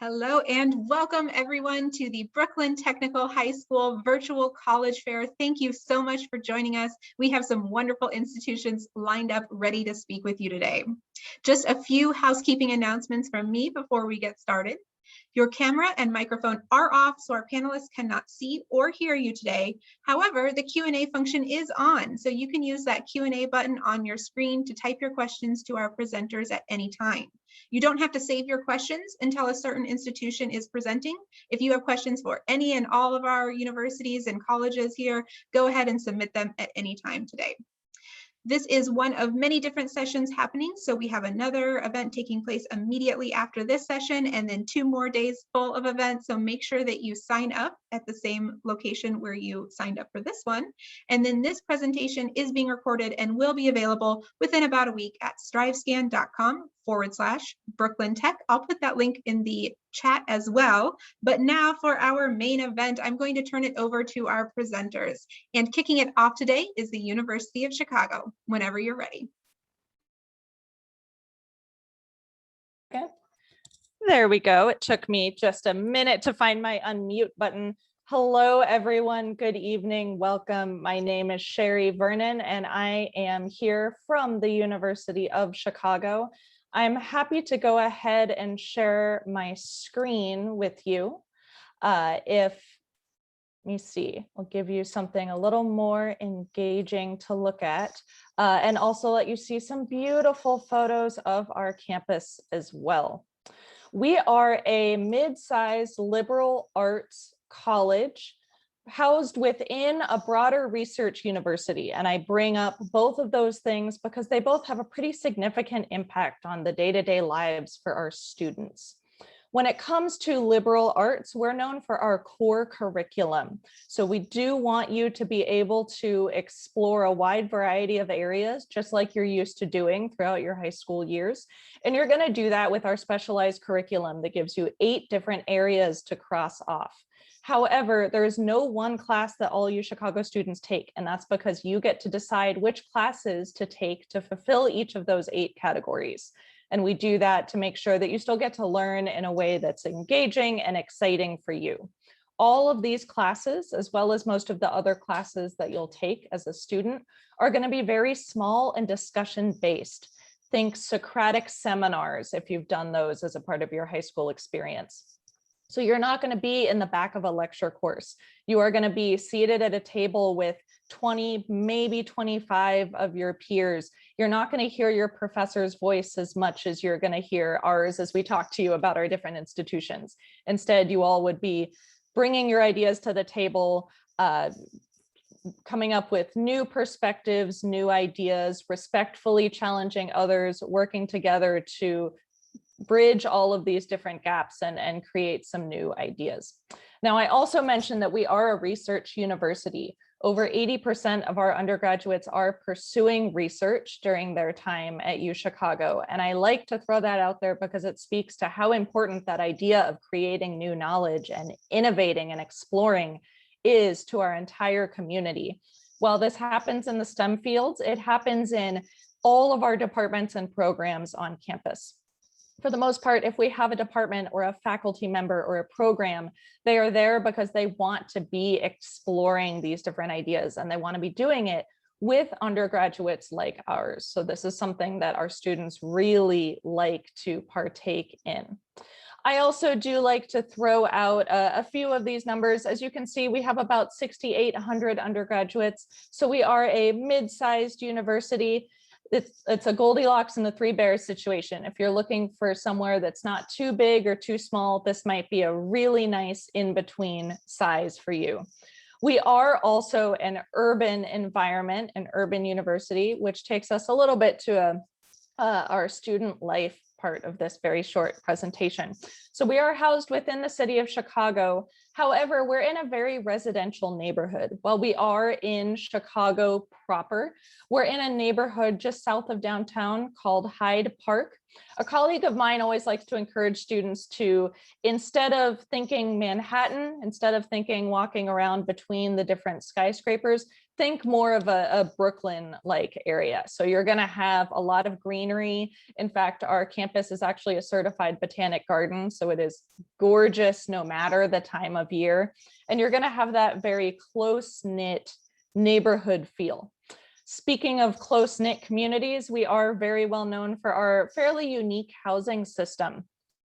Hello and welcome everyone to the Brooklyn Technical High School Virtual College Fair. Thank you so much for joining us. We have some wonderful institutions lined up ready to speak with you today. Just a few housekeeping announcements from me before we get started. Your camera and microphone are off, so our panelists cannot see or hear you today. However, the Q&A function is on, so you can use that Q&A button on your screen to type your questions to our presenters at any time. You don't have to save your questions until a certain institution is presenting. If you have questions for any and all of our universities and colleges here, go ahead and submit them at any time today. This is one of many different sessions happening. So we have another event taking place immediately after this session and then 2 more days full of events. So make sure that you sign up at the same location where you signed up for this one. And then this presentation is being recorded and will be available within about a week at strivescan.com/Brooklyn Tech. I'll put that link in the chat as well. But now for our main event, I'm going to turn it over to our presenters. And kicking it off today is the University of Chicago. Whenever you're ready. Okay. There we go. It took me just a minute to find my unmute button. Hello, everyone. Good evening. Welcome. My name is Sherry Vernon, and I am here from the University of Chicago. I'm happy to go ahead and share my screen with you. Let me see, I'll give you something a little more engaging to look at, and also let you see some beautiful photos of our campus as well. We are a mid-sized liberal arts college housed within a broader research university. And I bring up both of those things because they both have a pretty significant impact on the day-to-day lives for our students. When it comes to liberal arts, we're known for our core curriculum. So we do want you to be able to explore a wide variety of areas, just like you're used to doing throughout your high school years. And you're going to do that with our specialized curriculum that gives you 8 different areas to cross off. However, there is no one class that all you Chicago students take, and that's because you get to decide which classes to take to fulfill each of those 8 categories. And we do that to make sure that you still get to learn in a way that's engaging and exciting for you. All of these classes, as well as most of the other classes that you'll take as a student, are going to be very small and discussion-based. Think Socratic seminars, if you've done those as a part of your high school experience. So you're not going to be in the back of a lecture course. You are going to be seated at a table with 20, maybe 25 of your peers. You're not going to hear your professor's voice as much as you're going to hear ours as we talk to you about our different institutions. Instead, you all would be bringing your ideas to the table, coming up with new perspectives, new ideas, respectfully challenging others, working together to bridge all of these different gaps and create some new ideas. Now, I also mentioned that we are a research university. Over 80% of our undergraduates are pursuing research during their time at UChicago. And I like to throw that out there because it speaks to how important that idea of creating new knowledge and innovating and exploring is to our entire community. While this happens in the STEM fields, it happens in all of our departments and programs on campus. For the most part, if we have a department or a faculty member or a program, they are there because they want to be exploring these different ideas and they want to be doing it with undergraduates like ours. So this is something that our students really like to partake in. I also do like to throw out a few of these numbers. As you can see, we have about 6,800 undergraduates. So we are a mid-sized university. It's a Goldilocks and the 3 bears situation. If you're looking for somewhere that's not too big or too small, this might be a really nice in-between size for you. We are also an urban environment, an urban university, which takes us a little bit to our student life part of this very short presentation. So we are housed within the city of Chicago. However, we're in a very residential neighborhood. While we are in Chicago proper, we're in a neighborhood just south of downtown called Hyde Park. A colleague of mine always likes to encourage students to, instead of thinking Manhattan, instead of thinking walking around between the different skyscrapers, think more of a Brooklyn-like area. So you're going to have a lot of greenery. In fact, our campus is actually a certified botanic garden, so it is gorgeous no matter the time of year. And you're going to have that very close-knit neighborhood feel. Speaking of close-knit communities, we are very well known for our fairly unique housing system.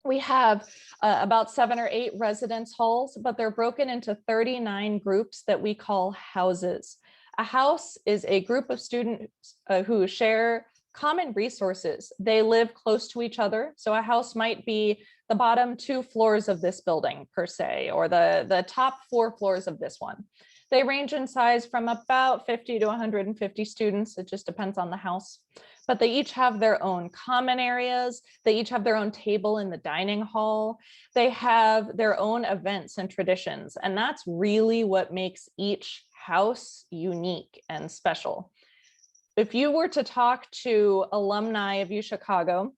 We have about 7 or 8 residence halls, but they're broken into 39 groups that we call houses. A house is a group of students who share common resources. They live close to each other. So a house might be the bottom 2 floors of this building per se, or the top 4 floors of this one. They range in size from about 50 to 150 students. It just depends on the house. But they each have their own common areas. They each have their own table in the dining hall. They have their own events and traditions. And that's really what makes each house unique and special. If you were to talk to alumni of UChicago,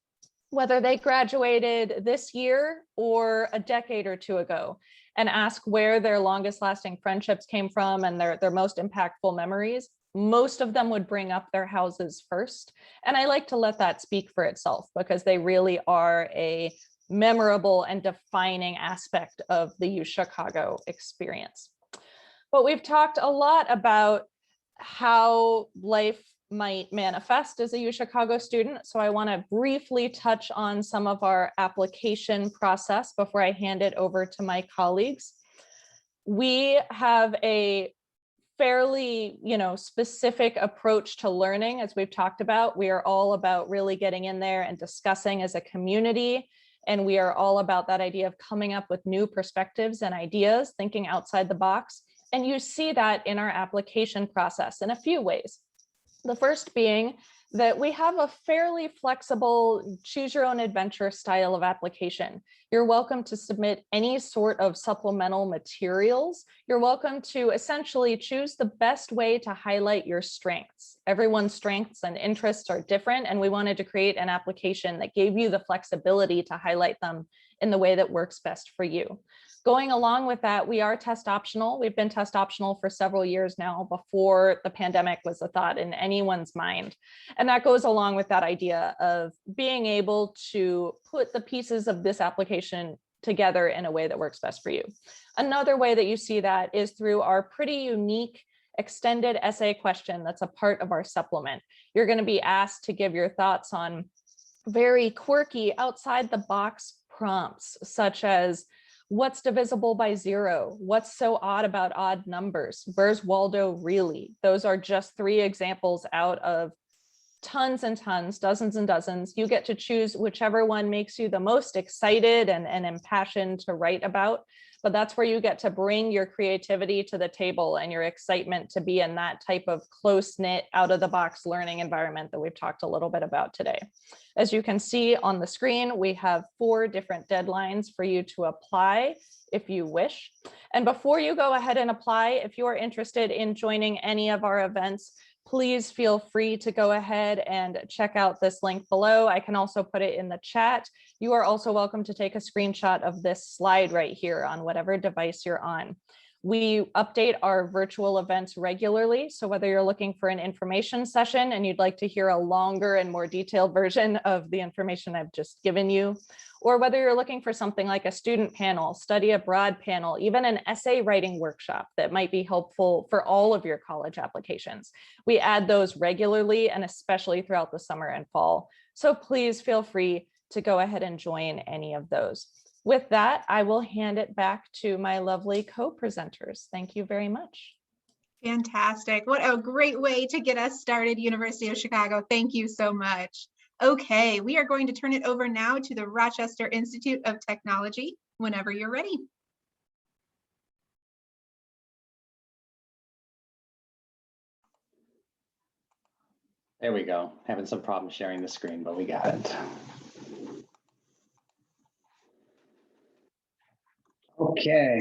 whether they graduated this year or a decade or 2 ago, and ask where their longest lasting friendships came from and their most impactful memories, most of them would bring up their houses first. And I like to let that speak for itself because they really are a memorable and defining aspect of the UChicago experience. But we've talked a lot about how life might manifest as a UChicago student. So I want to briefly touch on some of our application process before I hand it over to my colleagues. We have a fairly, specific approach to learning, as we've talked about. We are all about really getting in there and discussing as a community. And we are all about that idea of coming up with new perspectives and ideas, thinking outside the box. And you see that in our application process in a few ways. The first being that we have a fairly flexible choose your own adventure style of application. You're welcome to submit any sort of supplemental materials. You're welcome to essentially choose the best way to highlight your strengths. Everyone's strengths and interests are different, and we wanted to create an application that gave you the flexibility to highlight them in the way that works best for you. Going along with that, we are test optional. We've been test optional for several years now, before the pandemic was a thought in anyone's mind. And that goes along with that idea of being able to put the pieces of this application together in a way that works best for you. Another way that you see that is through our pretty unique extended essay question that's a part of our supplement. You're going to be asked to give your thoughts on very quirky, outside the box prompts, such as, what's divisible by 0? What's so odd about odd numbers? Where's Waldo really? Those are just 3 examples out of tons and tons, dozens and dozens. You get to choose whichever one makes you the most excited and impassioned to write about. But that's where you get to bring your creativity to the table and your excitement to be in that type of close-knit, out-of-the-box learning environment that we've talked a little bit about today. As you can see on the screen, we have 4 different deadlines for you to apply if you wish. And before you go ahead and apply, if you are interested in joining any of our events, please feel free to go ahead and check out this link below. I can also put it in the chat. You are also welcome to take a screenshot of this slide right here on whatever device you're on. We update our virtual events regularly. So whether you're looking for an information session and you'd like to hear a longer and more detailed version of the information I've just given you, or whether you're looking for something like a student panel, study abroad panel, even an essay writing workshop that might be helpful for all of your college applications. We add those regularly and especially throughout the summer and fall. So please feel free to go ahead and join any of those. With that, I will hand it back to my lovely co-presenters. Thank you very much. Fantastic. What a great way to get us started, University of Chicago. Thank you so much. Okay, we are going to turn it over now to the Rochester Institute of Technology whenever you're ready. There we go. Having some problems sharing the screen, but we got it. Okay,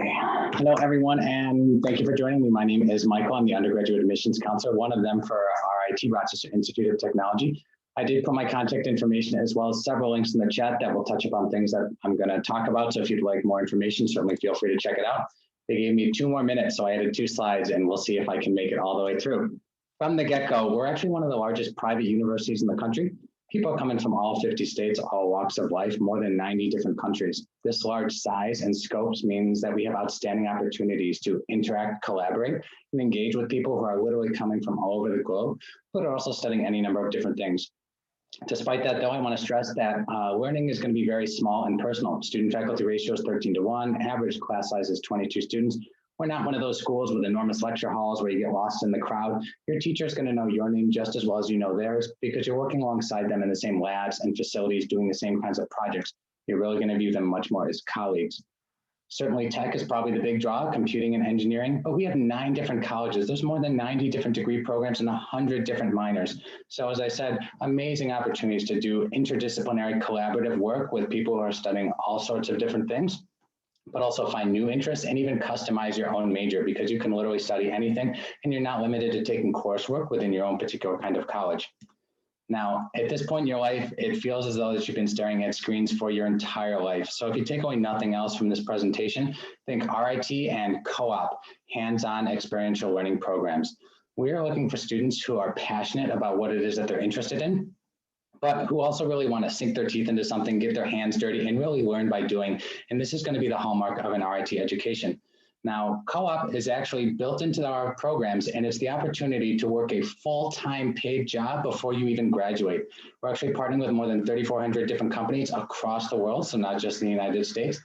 hello everyone, and thank you for joining me. My name is Michael. I'm the undergraduate admissions counselor, one of them for our IT Rochester Institute of Technology. I did put my contact information as well as several links in the chat that will touch upon things that I'm going to talk about. So if you'd like more information, certainly feel free to check it out. They gave me 2 more minutes, so I added 2 slides, and we'll see if I can make it all the way through. From the get-go, we're actually one of the largest private universities in the country. People are coming from all 50 states, all walks of life, more than 90 different countries. This large size and scopes means that we have outstanding opportunities to interact, collaborate, and engage with people who are literally coming from all over the globe, but are also studying any number of different things. Despite that, though, I want to stress that learning is going to be very small and personal. Student-faculty ratio is 13:1, average class size is 22 students. We're not one of those schools with enormous lecture halls where you get lost in the crowd. Your teacher is going to know your name just as well as you know theirs, because you're working alongside them in the same labs and facilities doing the same kinds of projects. You're really going to view them much more as colleagues. Certainly tech is probably the big draw, computing and engineering, but we have 9 different colleges. There's more than 90 different degree programs and 100 different minors. So as I said, amazing opportunities to do interdisciplinary collaborative work with people who are studying all sorts of different things, but also find new interests and even customize your own major, because you can literally study anything and you're not limited to taking coursework within your own particular kind of college. Now, at this point in your life, it feels as though that you've been staring at screens for your entire life. So if you take away nothing else from this presentation, think RIT and CoOp, hands-on experiential learning programs. We are looking for students who are passionate about what it is that they're interested in, but who also really want to sink their teeth into something, get their hands dirty, and really learn by doing. And this is going to be the hallmark of an RIT education. Now, CoOp is actually built into our programs, and it's the opportunity to work a full-time paid job before you even graduate. We're actually partnering with more than 3,400 different companies across the world, so not just in the United States.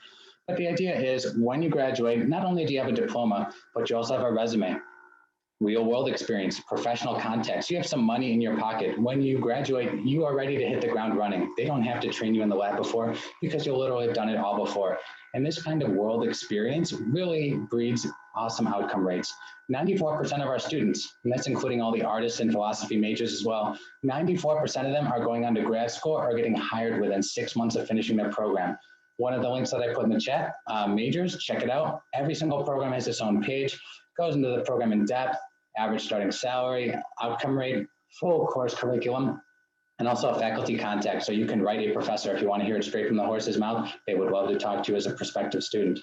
But the idea is when you graduate, not only do you have a diploma, but you also have a resume, real world experience, professional context. You have some money in your pocket. When you graduate, you are ready to hit the ground running. They don't have to train you in the lab before, because you'll literally have done it all before. And this kind of world experience really breeds awesome outcome rates. 94% of our students, and that's including all the artists and philosophy majors as well, 94% of them are going on to grad school or getting hired within 6 months of finishing their program. One of the links that I put in the chat, majors, check it out. Every single program has its own page, goes into the program in depth, average starting salary, outcome rate, full course curriculum, and also a faculty contact. So you can write a professor if you want to hear it straight from the horse's mouth. They would love to talk to you as a prospective student.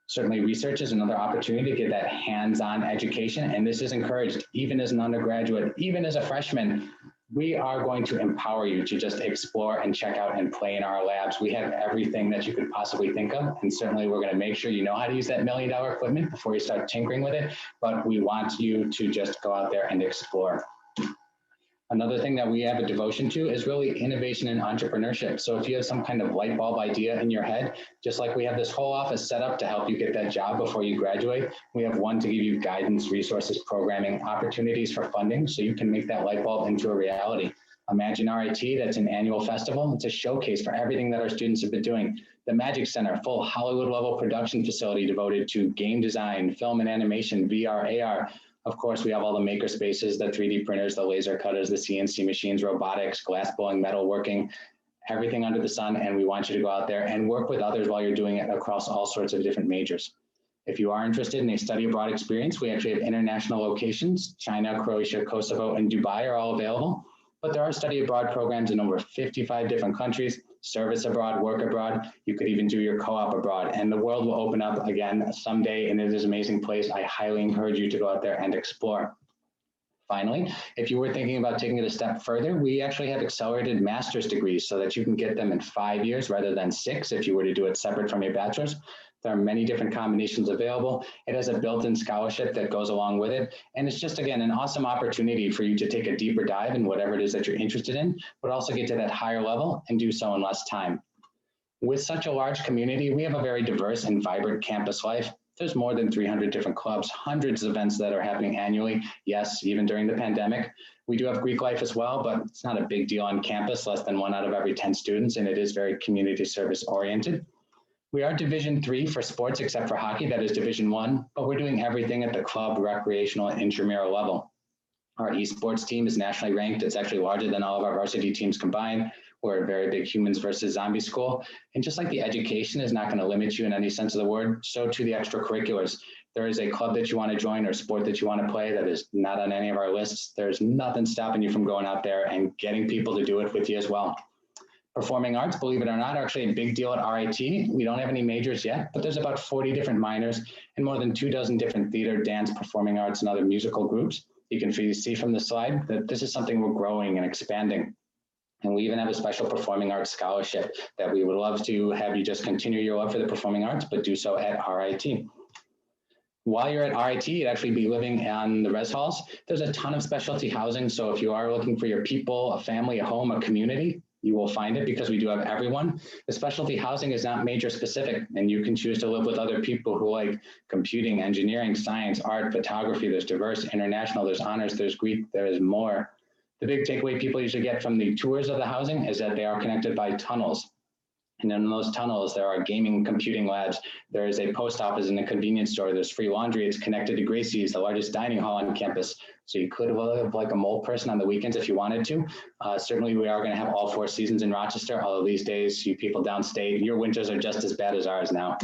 Certainly research is another opportunity to get that hands-on education. And this is encouraged even as an undergraduate, even as a freshman. We are going to empower you to just explore and check out and play in our labs. We have everything that you could possibly think of. And certainly we're going to make sure you know how to use that $1 million equipment before you start tinkering with it. But we want you to just go out there and explore. Another thing that we have a devotion to is really innovation and entrepreneurship. So if you have some kind of light bulb idea in your head, just like we have this whole office set up to help you get that job before you graduate, we have one to give you guidance, resources, programming, opportunities for funding, so you can make that light bulb into a reality. Imagine RIT, that's an annual festival. It's a showcase for everything that our students have been doing. The Magic Center, full Hollywood level production facility devoted to game design, film and animation, VR, AR. Of course, we have all the maker spaces, the 3D printers, the laser cutters, the CNC machines, robotics, glass blowing, metalworking, everything under the sun. And we want you to go out there and work with others while you're doing it across all sorts of different majors. If you are interested in a study abroad experience, we actually have international locations. China, Croatia, Kosovo, and Dubai are all available. But there are study abroad programs in over 55 different countries, service abroad, work abroad. You could even do your co-op abroad, and the world will open up again someday, and it is an amazing place. I highly encourage you to go out there and explore. Finally, if you were thinking about taking it a step further, we actually have accelerated master's degrees so that you can get them in 5 years rather than 6 if you were to do it separate from your bachelor's. There are many different combinations available. It has a built-in scholarship that goes along with it. And it's just, again, an awesome opportunity for you to take a deeper dive in whatever it is that you're interested in, but also get to that higher level and do so in less time. With such a large community, we have a very diverse and vibrant campus life. There's more than 300 different clubs, hundreds of events that are happening annually. Yes, even during the pandemic. We do have Greek life as well, but it's not a big deal on campus, less than 1 out of every 10 students, and it is very community service oriented. We are Division III for sports, except for hockey, that is Division I, but we're doing everything at the club, recreational, and intramural level. Our esports team is nationally ranked. It's actually larger than all of our varsity teams combined. We're a very big humans versus zombie school. And just like the education is not going to limit you in any sense of the word, so too the extracurriculars. There is a club that you want to join or sport that you want to play that is not on any of our lists. There's nothing stopping you from going out there and getting people to do it with you as well. Performing arts, believe it or not, are actually a big deal at RIT. We don't have any majors yet, but there's about 40 different minors and more than 24 different theater, dance, performing arts, and other musical groups. You can see from the slide that this is something we're growing and expanding. And we even have a special performing arts scholarship that we would love to have you just continue your love for the performing arts, but do so at RIT. While you're at RIT, you'd actually be living on the res halls. There's a ton of specialty housing. So if you are looking for your people, a family, a home, a community, you will find it because we do have everyone. The specialty housing is not major specific, and you can choose to live with other people who like computing, engineering, science, art, photography. There's diverse, international, there's honors, there's Greek, there is more. The big takeaway people usually get from the tours of the housing is that they are connected by tunnels. And in those tunnels, there are gaming, computing labs. There is a post office and a convenience store. There's free laundry. It's connected to Gracie's, the largest dining hall on campus. So you could live like a mole person on the weekends if you wanted to. Certainly, we are going to have all 4 seasons in Rochester. Although these days, you people downstate, your winters are just as bad as ours now.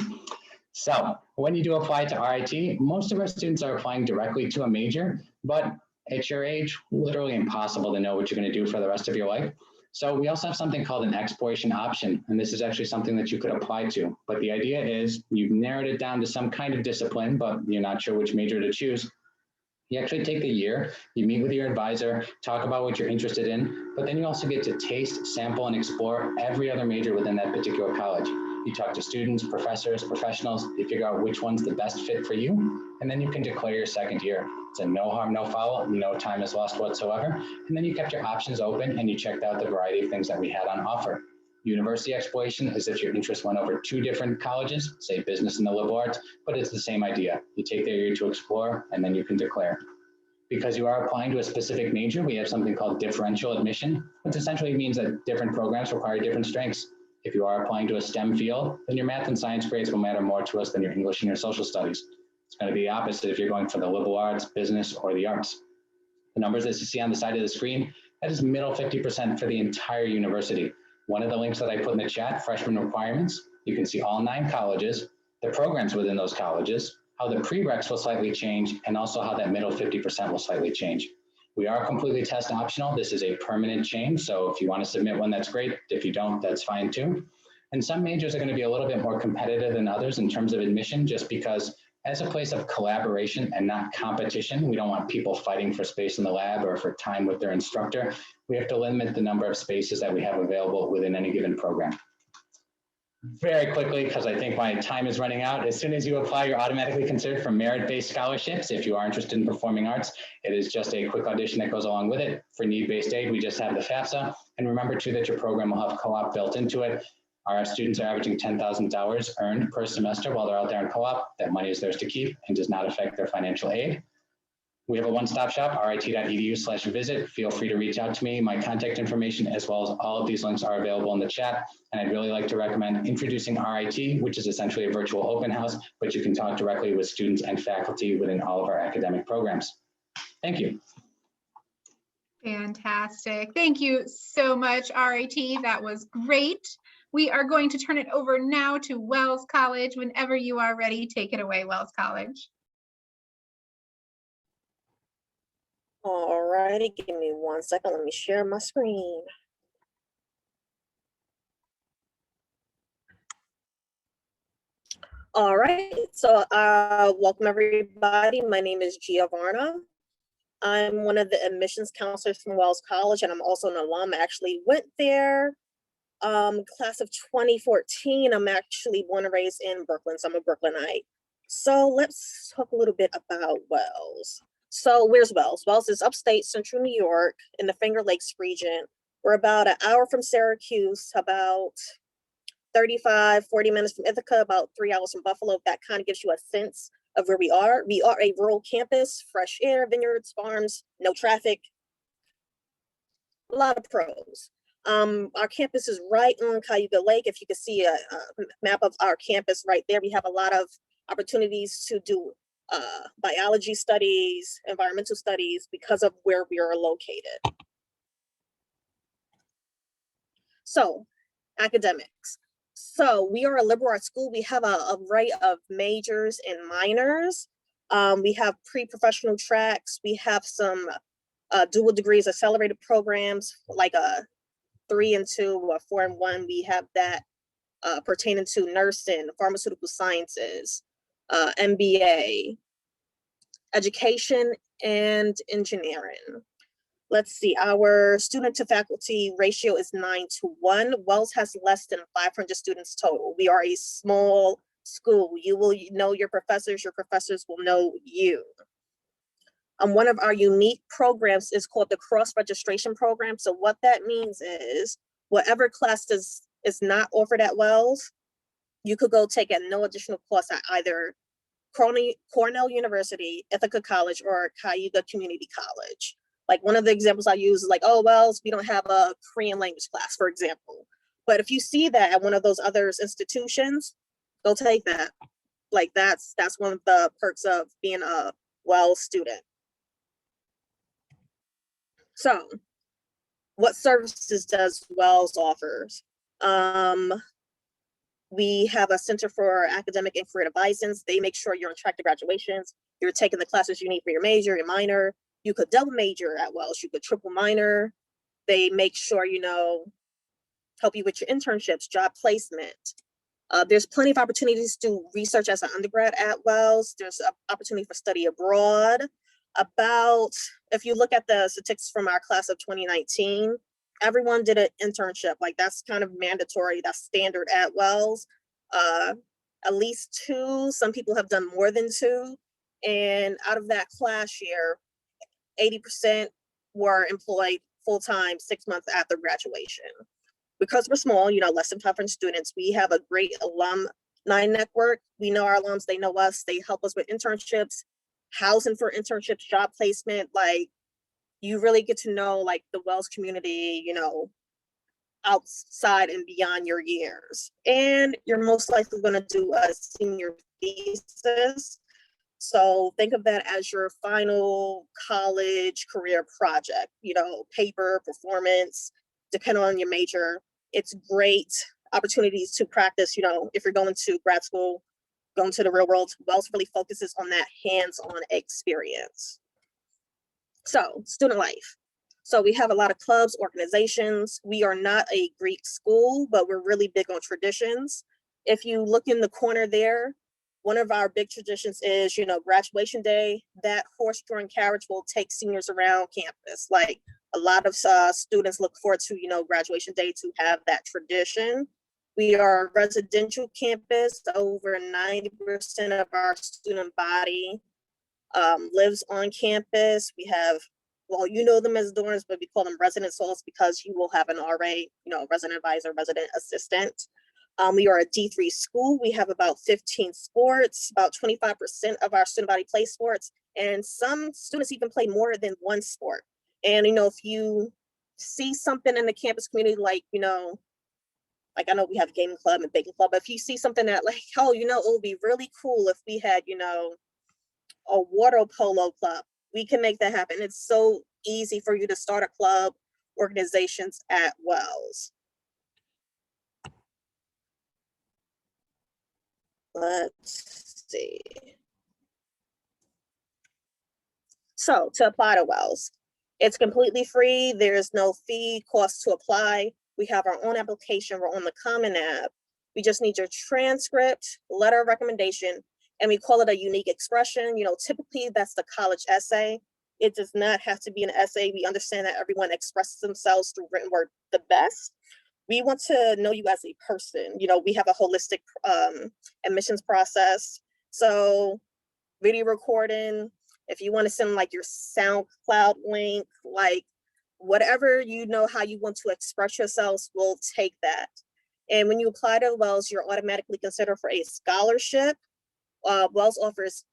So when you do apply to RIT, most of our students are applying directly to a major, but at your age, literally impossible to know what you're going to do for the rest of your life. So we also have something called an exploration option, and this is actually something that you could apply to. But the idea is you've narrowed it down to some kind of discipline, but you're not sure which major to choose. You actually take a year, you meet with your advisor, talk about what you're interested in, but then you also get to taste, sample, and explore every other major within that particular college. You talk to students, professors, professionals, you figure out which one's the best fit for you, and then you can declare your second year. It's a no harm, no foul, no time is lost whatsoever. And then you kept your options open and you checked out the variety of things that we had on offer. University exploration is if your interest went over 2 different colleges, say business and the liberal arts, but it's the same idea. You take their year to explore and then you can declare. Because you are applying to a specific major, we have something called differential admission, which essentially means that different programs require different strengths. If you are applying to a STEM field, then your math and science grades will matter more to us than your English and your social studies. It's going to be the opposite if you're going for the liberal arts, business, or the arts. The numbers that you see on the side of the screen, that is middle 50% for the entire university. One of the links that I put in the chat, freshman requirements, you can see all 9 colleges, the programs within those colleges, how the prereqs will slightly change, and also how that middle 50% will slightly change. We are completely test optional. This is a permanent change. So if you want to submit one, that's great. If you don't, that's fine too. And some majors are going to be a little bit more competitive than others in terms of admission, just because as a place of collaboration and not competition, we don't want people fighting for space in the lab or for time with their instructor. We have to limit the number of spaces that we have available within any given program. Very quickly, because I think my time is running out, as soon as you apply, you're automatically considered for merit-based scholarships. If you are interested in performing arts, it is just a quick audition that goes along with it. For need-based aid, we just have the FAFSA. And remember too that your program will have CoOp built into it. Our students are averaging $10,000 earned per semester while they're out there in CoOp. That money is theirs to keep and does not affect their financial aid. We have a one-stop shop, rit.edu/visit. Feel free to reach out to me. My contact information, as well as all of these links, are available in the chat. And I'd really like to recommend introducing RIT, which is essentially a virtual open house, but you can talk directly with students and faculty within all of our academic programs. Thank you. Fantastic. Thank you so much, RIT. That was great. We are going to turn it over now to Wells College. Whenever you are ready, take it away, Wells College. All righty, give me 1 second. Let me share my screen. All right, so welcome everybody. My name is Giovanna. I'm one of the admissions counselors from Wells College, and I'm also an alum. I actually went there, class of 2014. I'm actually born and raised in Brooklyn, so I'm a Brooklynite. So let's talk a little bit about Wells. So where's Wells? Wells is upstate central New York in the Finger Lakes region. We're about an hour from Syracuse, about 35, 40 minutes from Ithaca, about 3 hours from Buffalo. That kind of gives you a sense of where we are. We are a rural campus, fresh air, vineyards, farms, no traffic, a lot of pros. Our campus is right on Cayuga Lake. If you can see a map of our campus right there, we have a lot of opportunities to do biology studies, environmental studies, because of where we are located. So, academics. So we are a liberal arts school. We have a array of majors and minors. We have pre-professional tracks. We have some dual degrees, accelerated programs, like 3 and 2 or 4 and 1, we have that pertaining to nursing, pharmaceutical sciences, MBA, education, and engineering. Let's see, our student to faculty ratio is 9-1. Wells has less than 500 students total. We are a small school. You will know your professors will know you. One of our unique programs is called the cross-registration program. So what that means is whatever class is not offered at Wells, you could go take at no additional cost at either Cornell University, Ithaca College, or Cayuga Community College. Like one of the examples I use is like, oh, Wells, we don't have a Korean language class, for example. But if you see that at one of those other institutions, go take that. Like that's one of the perks of being a Wells student. So what services does Wells offers? We have a Center for Academic and Career Advisance. They make sure you're on track to graduations. You're taking the classes you need for your major, your minor. You could double major at Wells. You could triple minor. They make sure, help you with your internships, job placement. There's plenty of opportunities to do research as an undergrad at Wells. There's an opportunity for study abroad. If you look at the statistics from our class of 2019, everyone did an internship. Like that's kind of mandatory. That's standard at Wells. At least 2. Some people have done more than 2. And out of that class year, 80% were employed full-time 6 months after graduation. Because we're small, less than 500 students, we have a great alumni network. We know our alums, they know us, they help us with internships, housing for internships, job placement. Like you really get to know like the Wells community, outside and beyond your years. And you're most likely going to do a senior thesis. So think of that as your final college career project, paper, performance, depending on your major. It's great opportunities to practice, if you're going to grad school, going to the real world. Wells really focuses on that hands-on experience. So student life. So we have a lot of clubs, organizations. We are not a Greek school, but we're really big on traditions. If you look in the corner there, one of our big traditions is, graduation day. That horse-drawn carriage will take seniors around campus. Like a lot of students look forward to, graduation day to have that tradition. We are a residential campus. Over 90% of our student body lives on campus. We have, them as dorms, but we call them resident halls because you will have an RA, resident advisor, resident assistant. We are a D3 school. We have about 15 sports, about 25% of our student body play sports, and some students even play more than one sport. And, if you see something in the campus community, like I know we have a gaming club and baking club, but if you see something that like, it would be really cool if we had, a water polo club, we can make that happen. It's so easy for you to start a club, organizations at Wells. Let's see. So to apply to Wells, it's completely free. There's no fee, cost to apply. We have our own application. We're on the Common App. We just need your transcript, letter of recommendation, and we call it a unique expression. Typically that's the college essay. It does not have to be an essay. We understand that everyone expresses themselves through written word the best. We want to know you as a person. We have a holistic admissions process. So video recording, if you want to send like your SoundCloud link, like whatever, how you want to express yourselves, we'll take that. And when you apply to Wells, you're automatically considered for a scholarship. Wells offers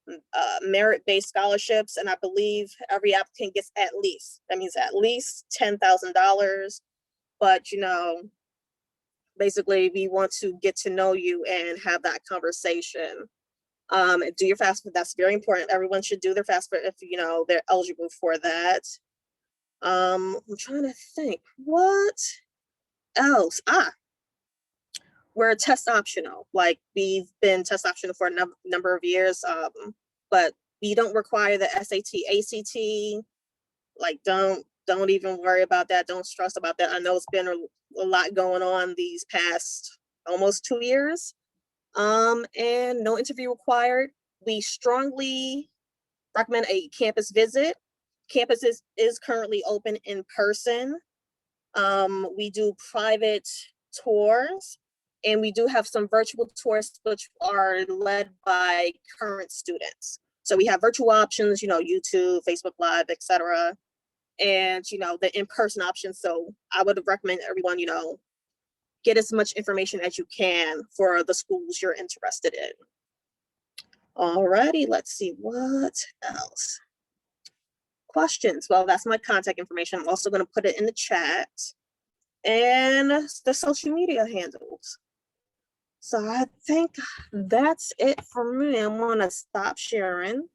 merit-based scholarships, and I believe every applicant gets at least $10,000. But, basically we want to get to know you and have that conversation. Do your FAFSA. That's very important. Everyone should do their FAFSA if they're eligible for that. I'm trying to think what else. We're test optional. Like we've been test optional for a number of years, but we don't require the SAT, ACT. Like don't even worry about that. Don't stress about that. I know it's been a lot going on these past almost 2 years. And no interview required. We strongly recommend a campus visit. Campus is currently open in person. We do private tours, and we do have some virtual tours which are led by current students. So we have virtual options, YouTube, Facebook Live, etc. And, the in-person options. So I would recommend everyone, get as much information as you can for the schools you're interested in. Alrighty, let's see what else. Questions? Well, that's my contact information. I'm also going to put it in the chat and the social media handles. So I think that's it for me. I'm going to stop sharing.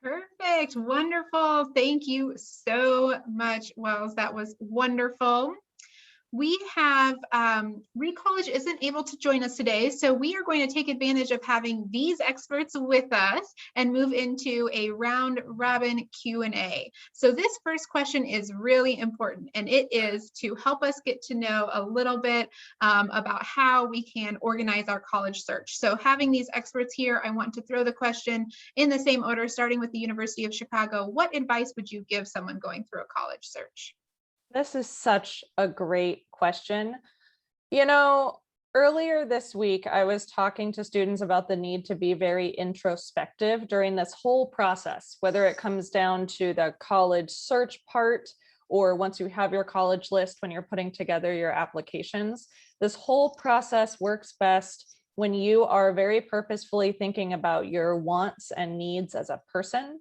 Perfect. Wonderful. Thank you so much, Wells. That was wonderful. We have, Reed College isn't able to join us today, so we are going to take advantage of having these experts with us and move into a round robin Q&A. So this first question is really important, and it is to help us get to know a little bit about how we can organize our college search. So having these experts here, I want to throw the question in the same order, starting with the University of Chicago. What advice would you give someone going through a college search? This is such a great question. Earlier this week, I was talking to students about the need to be very introspective during this whole process, whether it comes down to the college search part or once you have your college list when you're putting together your applications. This whole process works best when you are very purposefully thinking about your wants and needs as a person.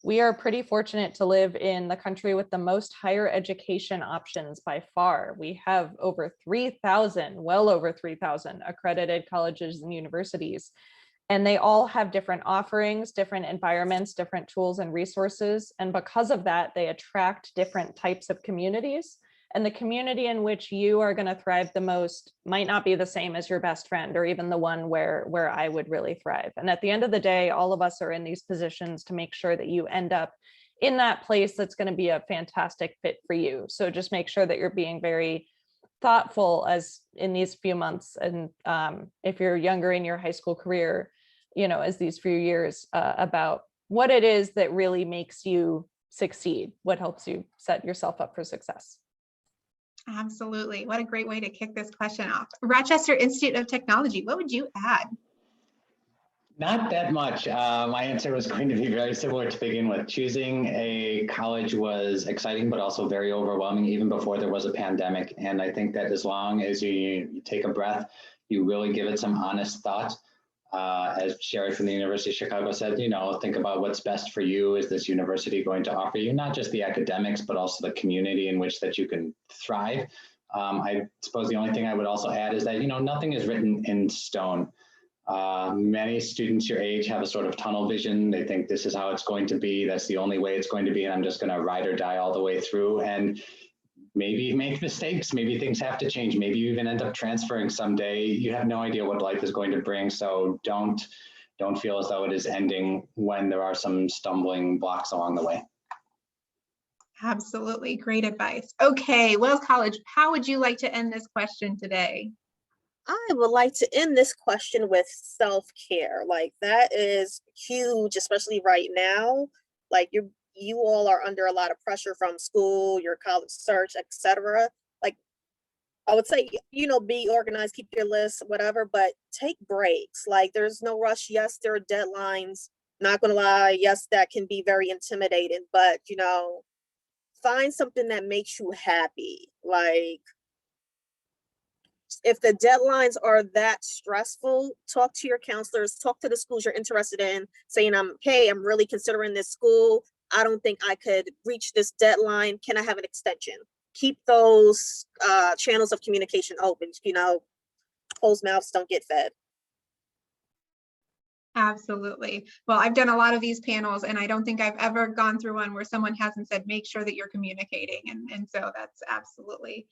We are pretty fortunate to live in the country with the most higher education options by far. We have over 3,000, well over 3,000 accredited colleges and universities, and they all have different offerings, different environments, different tools and resources. And because of that, they attract different types of communities. And the community in which you are going to thrive the most might not be the same as your best friend or even the one where I would really thrive. And at the end of the day, all of us are in these positions to make sure that you end up in that place that's going to be a fantastic fit for you. So just make sure that you're being very thoughtful as in these few months. And if you're younger in your high school career, as these few years about what it is that really makes you succeed, what helps you set yourself up for success. Absolutely. What a great way to kick this question off. Rochester Institute of Technology, what would you add? Not that much. My answer was going to be very similar to begin with. Choosing a college was exciting, but also very overwhelming even before there was a pandemic. And I think that as long as you take a breath, you really give it some honest thought. As Sherry from the University of Chicago said, think about what's best for you. Is this university going to offer you not just the academics, but also the community in which that you can thrive? I suppose the only thing I would also add is that, nothing is written in stone. Many students your age have a sort of tunnel vision. They think this is how it's going to be. That's the only way it's going to be. And I'm just going to ride or die all the way through. And maybe you make mistakes. Maybe things have to change. Maybe you even end up transferring someday. You have no idea what life is going to bring. So don't feel as though it is ending when there are some stumbling blocks along the way. Absolutely. Great advice. Okay, Wells College, how would you like to end this question today? I would like to end this question with self-care. Like that is huge, especially right now. Like you all are under a lot of pressure from school, your college search, etc. Like I would say, be organized, keep your list, whatever, but take breaks. Like there's no rush. Yes, there are deadlines. Not gonna lie, yes, that can be very intimidating, but find something that makes you happy. Like if the deadlines are that stressful, talk to your counselors, talk to the schools you're interested in, saying, hey, I'm really considering this school. I don't think I could reach this deadline. Can I have an extension? Keep those channels of communication open. Closed mouths don't get fed. Absolutely. Well, I've done a lot of these panels and I don't think I've ever gone through one where someone hasn't said, make sure that you're communicating. And so that's absolutely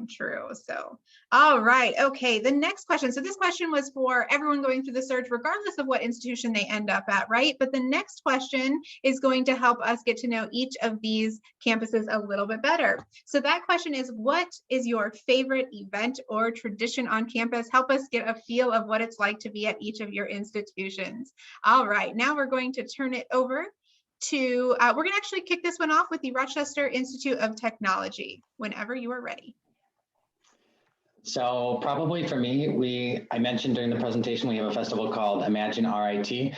true. So, all right. Okay. The next question. So this question was for everyone going through the search, regardless of what institution they end up at, right? But the next question is going to help us get to know each of these campuses a little bit better. So that question is, what is your favorite event or tradition on campus? Help us get a feel of what it's like to be at each of your institutions. All right, now we're going to turn it over to, we're going to actually kick this one off with the Rochester Institute of Technology, whenever you are ready. So probably for me, I mentioned during the presentation, we have a festival called Imagine RIT.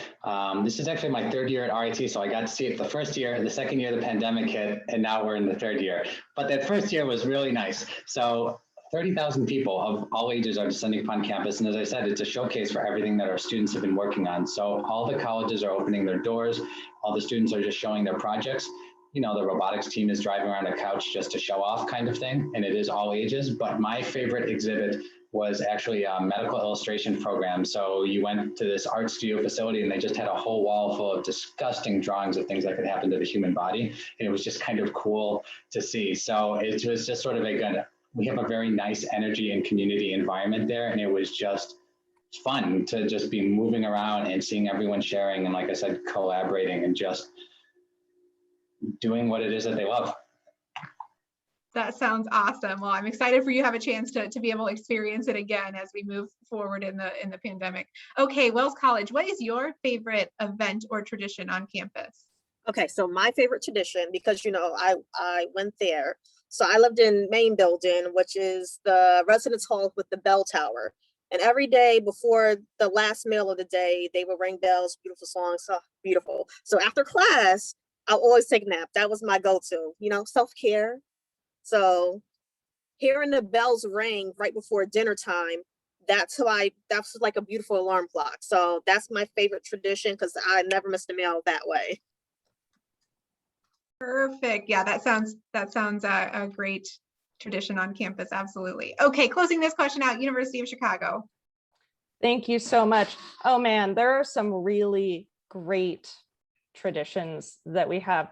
This is actually my third year at RIT, so I got to see it the first year, the second year the pandemic hit, and now we're in the third year. But that first year was really nice. So 30,000 people of all ages are descending upon campus. And as I said, it's a showcase for everything that our students have been working on. So all the colleges are opening their doors. All the students are just showing their projects. You know, the robotics team is driving around a couch just to show off kind of thing. And it is all ages. But my favorite exhibit was actually a medical illustration program. So you went to this art studio facility and they just had a whole wall full of disgusting drawings of things that could happen to the human body. And it was just kind of cool to see. So it was just sort of a good, we have a very nice energy and community environment there. And it was just fun to just be moving around and seeing everyone sharing. And like I said, collaborating and just doing what it is that they love. That sounds awesome. Well, I'm excited for you to have a chance to be able to experience it again as we move forward in the pandemic. Okay, Wells College, what is your favorite event or tradition on campus? Okay, so my favorite tradition, because I went there. So I lived in main building, which is the residence hall with the bell tower. And every day before the last meal of the day, they would ring bells, beautiful songs, so beautiful. So after class, I'll always take a nap. That was my go-to, self-care. So hearing the bells ring right before dinner time, that's like a beautiful alarm clock. So that's my favorite tradition because I never missed a meal that way. Perfect. Yeah, that sounds a great tradition on campus. Absolutely. Okay, closing this question out, University of Chicago. Thank you so much. Oh man, there are some really great traditions that we have.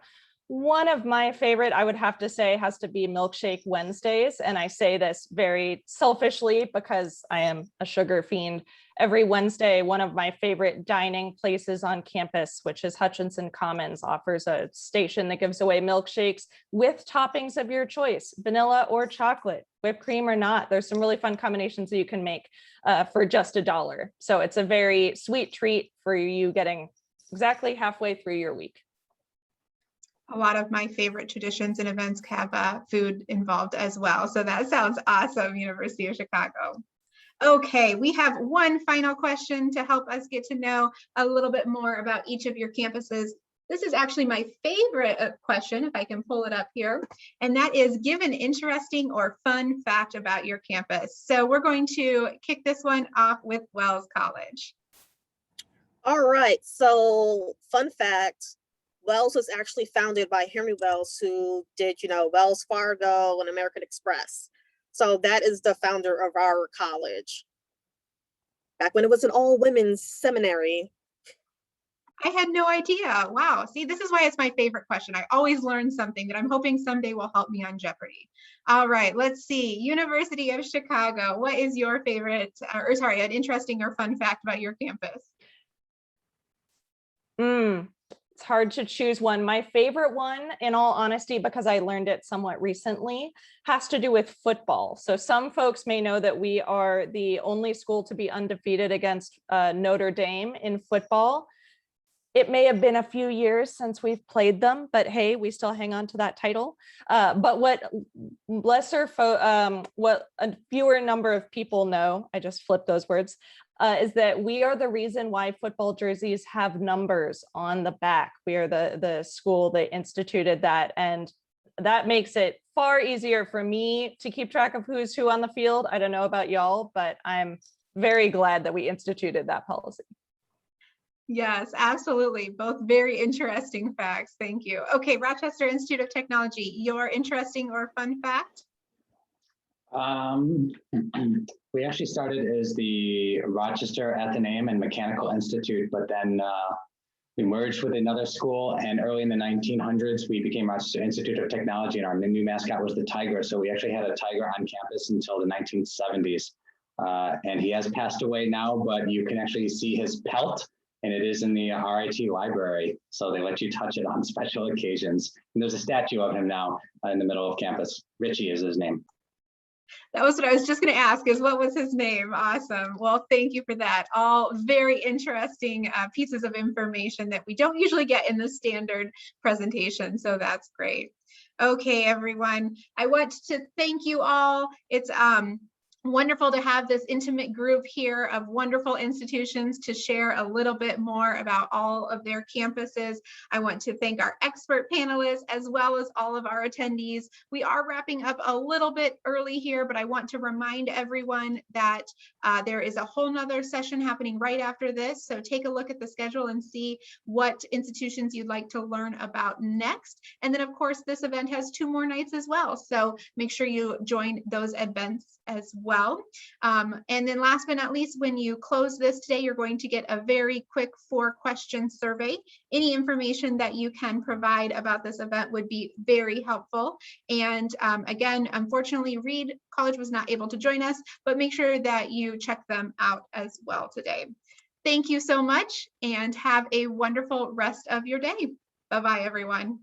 One of my favorite, I would have to say, has to be Milkshake Wednesdays. And I say this very selfishly because I am a sugar fiend. Every Wednesday, one of my favorite dining places on campus, which is Hutchinson Commons, offers a station that gives away milkshakes with toppings of your choice, vanilla or chocolate, whipped cream or not. There's some really fun combinations that you can make for just $1. So it's a very sweet treat for you getting exactly halfway through your week. A lot of my favorite traditions and events have food involved as well. So that sounds awesome, University of Chicago. Okay, we have one final question to help us get to know a little bit more about each of your campuses. This is actually my favorite question, if I can pull it up here, and that is, give an interesting or fun fact about your campus. So we're going to kick this one off with Wells College. All right, so fun fact. Wells was actually founded by Henry Wells, who did, Wells Fargo and American Express. So that is the founder of our college. Back when it was an all-women's seminary. I had no idea. Wow. See, this is why it's my favorite question. I always learn something that I'm hoping someday will help me on Jeopardy. All right, let's see. University of Chicago, what is your favorite, an interesting or fun fact about your campus? It's hard to choose one. My favorite one, in all honesty, because I learned it somewhat recently, has to do with football. So some folks may know that we are the only school to be undefeated against Notre Dame in football. It may have been a few years since we've played them, but hey, we still hang on to that title. But what a fewer number of people know, I just flipped those words, is that we are the reason why football jerseys have numbers on the back. We are the school that instituted that, and that makes it far easier for me to keep track of who's who on the field. I don't know about y'all, but I'm very glad that we instituted that policy. Yes, absolutely. Both very interesting facts. Thank you. Okay, Rochester Institute of Technology, your interesting or fun fact? We actually started as the Rochester Athenaeum and Mechanical Institute, but then we merged with another school, and early in the 1900s, we became Rochester Institute of Technology, and our new mascot was the tiger. So we actually had a tiger on campus until the 1970s. And he has passed away now, but you can actually see his pelt, and it is in the RIT library. So they let you touch it on special occasions. And there's a statue of him now in the middle of campus. Richie is his name. That was what I was just going to ask, is what was his name? Awesome. Well, thank you for that. All very interesting pieces of information that we don't usually get in the standard presentation. So that's great. Okay, everyone. I want to thank you all. It's wonderful to have this intimate group here of wonderful institutions to share a little bit more about all of their campuses. I want to thank our expert panelists as well as all of our attendees. We are wrapping up a little bit early here, but I want to remind everyone that there is a whole nother session happening right after this. So take a look at the schedule and see what institutions you'd like to learn about next. And then of course, this event has 2 more nights as well. So make sure you join those events as well. And then last but not least, when you close this today, you're going to get a very quick 4-question survey. Any information that you can provide about this event would be very helpful. And again, unfortunately, Reed College was not able to join us, but make sure that you check them out as well today. Thank you so much and have a wonderful rest of your day. Bye-bye, everyone.